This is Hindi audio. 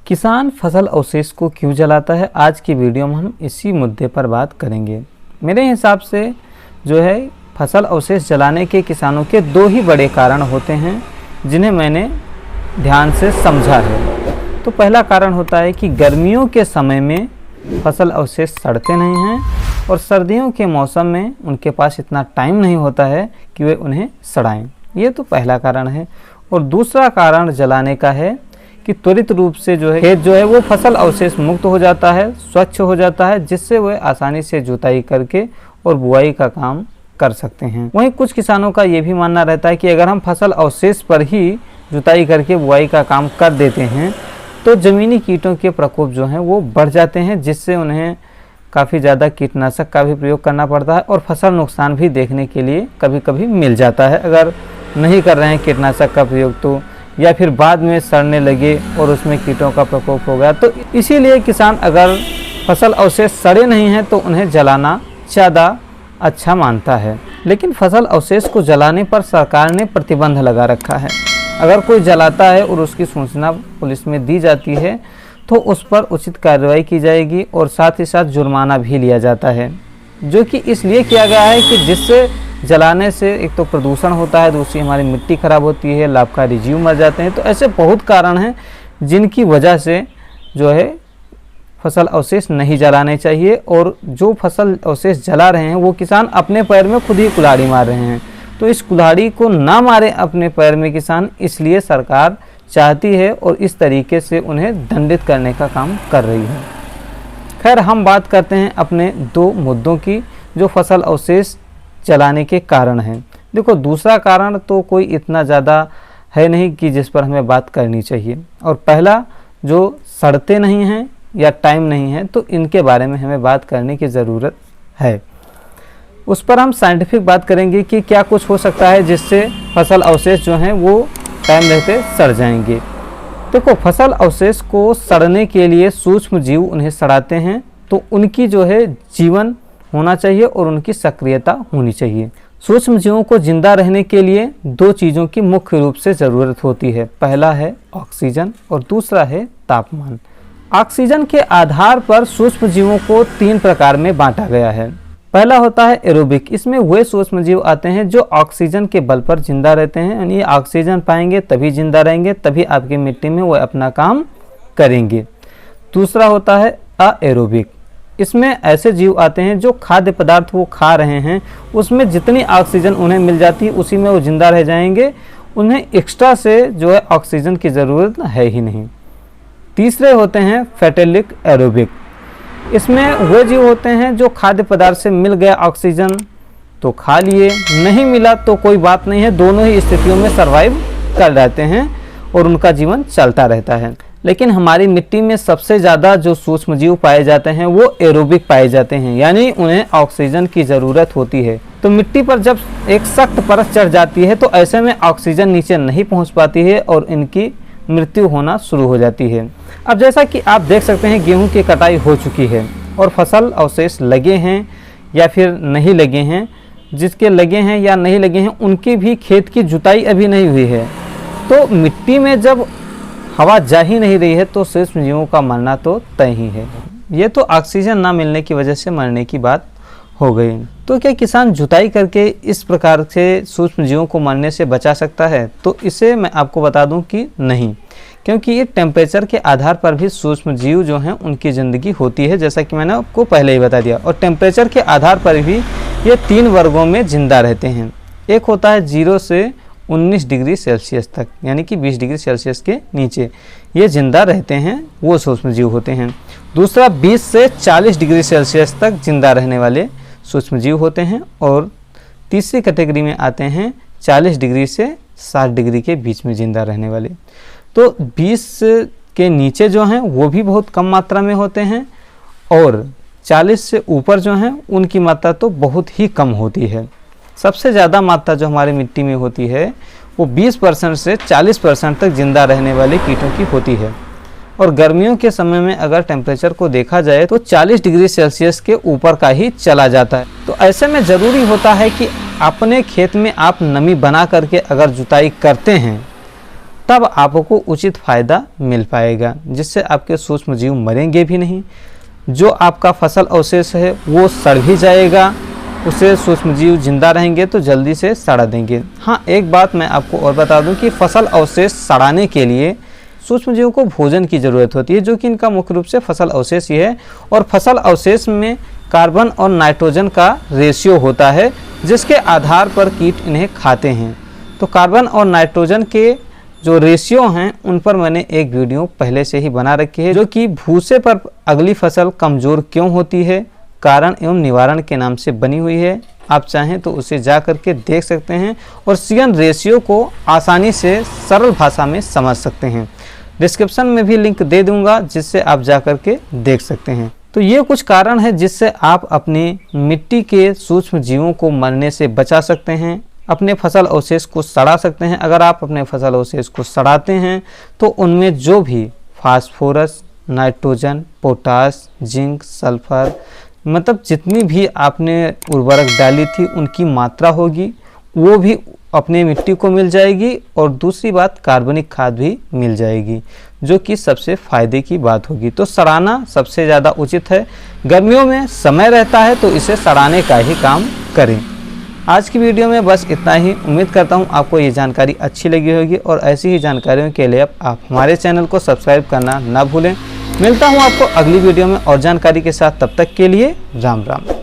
किसान फसल अवशेष को क्यों जलाता है, आज की वीडियो में हम इसी मुद्दे पर बात करेंगे। मेरे हिसाब से जो है फसल अवशेष जलाने के किसानों के दो ही बड़े कारण होते हैं जिन्हें मैंने ध्यान से समझा है। तो पहला कारण होता है कि गर्मियों के समय में फसल अवशेष सड़ते नहीं हैं और सर्दियों के मौसम में उनके पास इतना टाइम नहीं होता है कि वे उन्हें सड़ाएं। ये तो पहला कारण है। और दूसरा कारण जलाने का है कि त्वरित रूप से जो है खेत जो है वो फसल अवशेष मुक्त हो जाता है, स्वच्छ हो जाता है, जिससे वह आसानी से जुताई करके और बुआई का काम कर सकते हैं। वहीं कुछ किसानों का ये भी मानना रहता है कि अगर हम फसल अवशेष पर ही जुताई करके बुआई का काम कर देते हैं तो ज़मीनी कीटों के प्रकोप जो हैं वो बढ़ जाते हैं, जिससे उन्हें काफ़ी ज़्यादा कीटनाशक का भी प्रयोग करना पड़ता है और फसल नुकसान भी देखने के लिए कभी कभी मिल जाता है अगर नहीं कर रहे हैं कीटनाशक का प्रयोग तो, या फिर बाद में सड़ने लगे और उसमें कीटों का प्रकोप हो गया। तो इसीलिए किसान अगर फसल अवशेष सड़े नहीं हैं तो उन्हें जलाना ज़्यादा अच्छा मानता है। लेकिन फसल अवशेष को जलाने पर सरकार ने प्रतिबंध लगा रखा है। अगर कोई जलाता है और उसकी सूचना पुलिस में दी जाती है तो उस पर उचित कार्रवाई की जाएगी और साथ ही साथ जुर्माना भी लिया जाता है, जो कि इसलिए किया गया है कि जिससे जलाने से एक तो प्रदूषण होता है, दूसरी हमारी मिट्टी खराब होती है, लाभकारी जीव मर जाते हैं। तो ऐसे बहुत कारण हैं जिनकी वजह से जो है फसल अवशेष नहीं जलाने चाहिए। और जो फसल अवशेष जला रहे हैं वो किसान अपने पैर में खुद ही कुल्हाड़ी मार रहे हैं। तो इस कुल्हाड़ी को ना मारे अपने पैर में किसान, इसलिए सरकार चाहती है और इस तरीके से उन्हें दंडित करने का काम कर रही है। खैर, हम बात करते हैं अपने दो मुद्दों की जो फसल अवशेष जलाने के कारण हैं। देखो, दूसरा कारण तो कोई इतना ज़्यादा है नहीं कि जिस पर हमें बात करनी चाहिए। और पहला जो सड़ते नहीं हैं या टाइम नहीं है, तो इनके बारे में हमें बात करने की ज़रूरत है। उस पर हम साइंटिफिक बात करेंगे कि क्या कुछ हो सकता है जिससे फसल अवशेष जो हैं वो टाइम रहते सड़ जाएंगे। देखो, फसल अवशेष को सड़ने के लिए सूक्ष्म जीव उन्हें सड़ाते हैं, तो उनकी जो है जीवन होना चाहिए और उनकी सक्रियता होनी चाहिए। सूक्ष्म जीवों को जिंदा रहने के लिए दो चीज़ों की मुख्य रूप से ज़रूरत होती है। पहला है ऑक्सीजन और दूसरा है तापमान। ऑक्सीजन के आधार पर सूक्ष्म जीवों को तीन प्रकार में बांटा गया है। पहला होता है एरोबिक। इसमें वे सूक्ष्म जीव आते हैं जो ऑक्सीजन के बल पर जिंदा रहते हैं, यानी ऑक्सीजन पाएंगे तभी जिंदा रहेंगे, तभी आपकी मिट्टी में वो अपना काम करेंगे। दूसरा होता है अएरोबिक। इसमें ऐसे जीव आते हैं जो खाद्य पदार्थ वो खा रहे हैं उसमें जितनी ऑक्सीजन उन्हें मिल जाती है उसी में वो जिंदा रह जाएंगे, उन्हें एक्स्ट्रा से जो है ऑक्सीजन की ज़रूरत है ही नहीं। तीसरे होते हैं फैटेलिक एरोबिक। इसमें वो जीव होते हैं जो खाद्य पदार्थ से मिल गया ऑक्सीजन तो खा लिए, नहीं मिला तो कोई बात नहीं है, दोनों ही स्थितियों में सर्वाइव कर जाते हैं और उनका जीवन चलता रहता है। लेकिन हमारी मिट्टी में सबसे ज़्यादा जो सूक्ष्म जीव पाए जाते हैं वो एरोबिक पाए जाते हैं, यानी उन्हें ऑक्सीजन की ज़रूरत होती है। तो मिट्टी पर जब एक सख्त परत चढ़ जाती है तो ऐसे में ऑक्सीजन नीचे नहीं पहुंच पाती है और इनकी मृत्यु होना शुरू हो जाती है। अब जैसा कि आप देख सकते हैं गेहूं की कटाई हो चुकी है और फसल अवशेष लगे हैं या फिर नहीं लगे हैं, जिसके लगे हैं या नहीं लगे हैं उनकी भी खेत की जुताई अभी नहीं हुई है। तो मिट्टी में जब हवा जा ही नहीं रही है तो सूक्ष्म जीवों का मरना तो तय ही है। ये तो ऑक्सीजन ना मिलने की वजह से मरने की बात हो गई। तो क्या किसान जुताई करके इस प्रकार से सूक्ष्म जीवों को मरने से बचा सकता है? तो इसे मैं आपको बता दूं कि नहीं, क्योंकि ये टेम्परेचर के आधार पर भी सूक्ष्म जीव जो हैं उनकी ज़िंदगी होती है, जैसा कि मैंने आपको पहले ही बता दिया। और टेम्परेचर के आधार पर भी ये तीन वर्गों में जिंदा रहते हैं। एक होता है 0 से 19 डिग्री सेल्सियस तक, यानी कि 20 डिग्री सेल्सियस के नीचे ये जिंदा रहते हैं, वो सूक्ष्म जीव होते हैं। दूसरा 20 से 40 डिग्री सेल्सियस तक जिंदा रहने वाले सूक्ष्म जीव होते हैं। और तीसरी कैटेगरी में आते हैं 40 डिग्री से 60 डिग्री के बीच में जिंदा रहने वाले। तो 20 के नीचे जो हैं वो भी बहुत कम मात्रा में होते हैं और 40 से ऊपर जो हैं उनकी मात्रा तो बहुत ही कम होती है। सबसे ज़्यादा मात्रा जो हमारी मिट्टी में होती है वो 20% से 40% तक जिंदा रहने वाले कीटों की होती है। और गर्मियों के समय में अगर टेम्परेचर को देखा जाए तो 40 डिग्री सेल्सियस के ऊपर का ही चला जाता है। तो ऐसे में ज़रूरी होता है कि अपने खेत में आप नमी बना करके अगर जुताई करते हैं तब आपको उचित फ़ायदा मिल पाएगा, जिससे आपके सूक्ष्म जीव मरेंगे भी नहीं। जो आपका फसल अवशेष है वो सड़ भी जाएगा, उसे सूक्ष्म जीव जिंदा रहेंगे तो जल्दी से सड़ा देंगे। हाँ, एक बात मैं आपको और बता दूं कि फसल अवशेष सड़ाने के लिए सूक्ष्म जीवों को भोजन की ज़रूरत होती है, जो कि इनका मुख्य रूप से फसल अवशेष ही है। और फसल अवशेष में कार्बन और नाइट्रोजन का रेशियो होता है, जिसके आधार पर कीट इन्हें खाते हैं। तो कार्बन और नाइट्रोजन के जो रेशियो हैं उन पर मैंने एक वीडियो पहले से ही बना रखी है, जो कि भूसे पर अगली फसल कमज़ोर क्यों होती है, कारण एवं निवारण के नाम से बनी हुई है। आप चाहें तो उसे जा करके देख सकते हैं और सीएन रेशियो को आसानी से सरल भाषा में समझ सकते हैं। डिस्क्रिप्शन में भी लिंक दे दूंगा, जिससे आप जा करके देख सकते हैं। तो ये कुछ कारण है जिससे आप अपनी मिट्टी के सूक्ष्म जीवों को मरने से बचा सकते हैं, अपने फसल अवशेष को सड़ा सकते हैं। अगर आप अपने फसल अवशेष को सड़ाते हैं तो उनमें जो भी phosphorus, nitrogen, potash, zinc, sulphur, मतलब जितनी भी आपने उर्वरक डाली थी उनकी मात्रा होगी वो भी अपने मिट्टी को मिल जाएगी, और दूसरी बात कार्बनिक खाद भी मिल जाएगी, जो कि सबसे फ़ायदे की बात होगी। तो सड़ाना सबसे ज़्यादा उचित है। गर्मियों में समय रहता है तो इसे सड़ाने का ही काम करें। आज की वीडियो में बस इतना ही। उम्मीद करता हूँ आपको ये जानकारी अच्छी लगी होगी, और ऐसी ही जानकारियों के लिए आप हमारे चैनल को सब्सक्राइब करना ना भूलें। मिलता हूँ आपको अगली वीडियो में और जानकारी के साथ। तब तक के लिए राम राम।